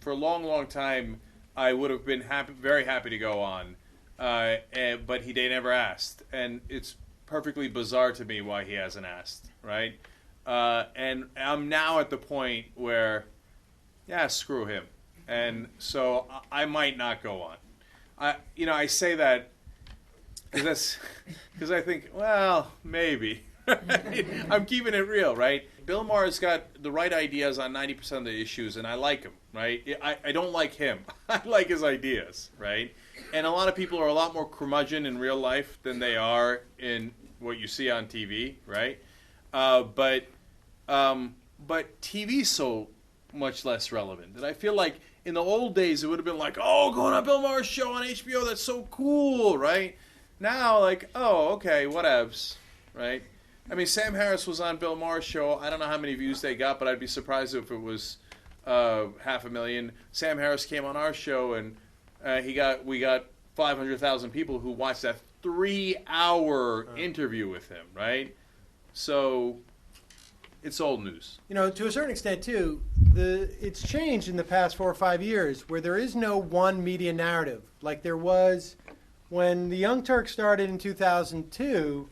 for a long, long time, I would have been very happy to go on, but they never asked, and it's perfectly bizarre to me why he hasn't asked, right? And I'm now at the point where, yeah, screw him, and so I might not go on. I say that because I think, well, maybe. I'm keeping it real, right? Bill Maher's got the right ideas on 90% of the issues, and I like him, right? I don't like him. I like his ideas, right? And a lot of people are a lot more curmudgeon in real life than they are in what you see on TV, right? But TV's so much less relevant. And I feel like in the old days, it would have been like, oh, going on Bill Maher Show on HBO, that's so cool, right? Now, like, oh, okay, whatevs, right? I mean, Sam Harris was on Bill Maher's show. I don't know how many views they got, but I'd be surprised if it was 500,000. Sam Harris came on our show, and we got 500,000 people who watched that 3-hour interview with him, right? So it's old news. To a certain extent, too, it's changed in the past 4 or 5 years where there is no one media narrative like there was when the Young Turks started in 2002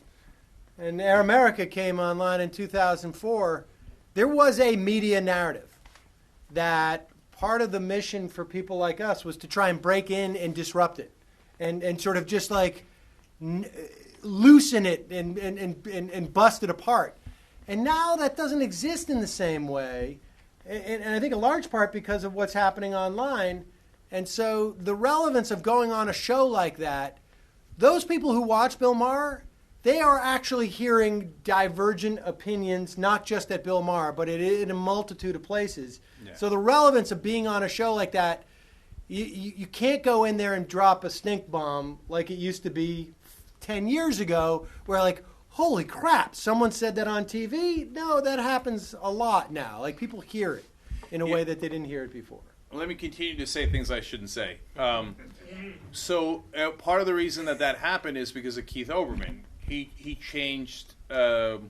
and Air America came online in 2004. There was a media narrative that part of the mission for people like us was to try and break in and disrupt it and sort of just like loosen it and bust it apart. And now that doesn't exist in the same way, and I think a large part because of what's happening online. And so the relevance of going on a show like that, those people who watch Bill Maher, they are actually hearing divergent opinions, not just at Bill Maher, but in a multitude of places. Yeah. So the relevance of being on a show like that, you can't go in there and drop a stink bomb like it used to be 10 years ago, where like, holy crap, someone said that on TV? No, that happens a lot now. Like, people hear it in a way that they didn't hear it before. Let me continue to say things I shouldn't say. So part of the reason that happened is because of Keith Olbermann. He changed the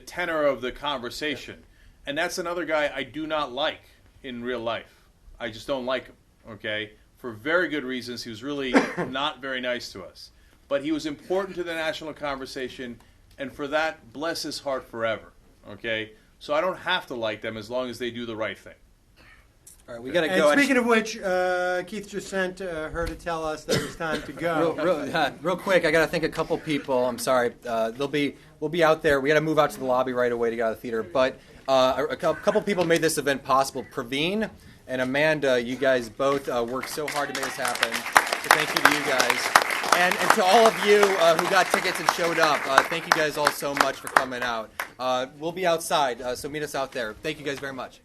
tenor of the conversation. And that's another guy I do not like in real life. I just don't like him, okay? For very good reasons. He was really not very nice to us. But he was important to the national conversation, and for that, bless his heart forever, okay? So I don't have to like them as long as they do the right thing. All right, we got to go. And speaking of which, Keith just sent her to tell us that it's time to go. Real quick, I got to thank a couple people. I'm sorry. We'll be out there. We got to move out to the lobby right away to get out of the theater. But a couple people made this event possible. Praveen and Amanda, you guys both worked so hard to make this happen. So thank you to you guys. And to all of you who got tickets and showed up, thank you guys all so much for coming out. We'll be outside, so meet us out there. Thank you guys very much.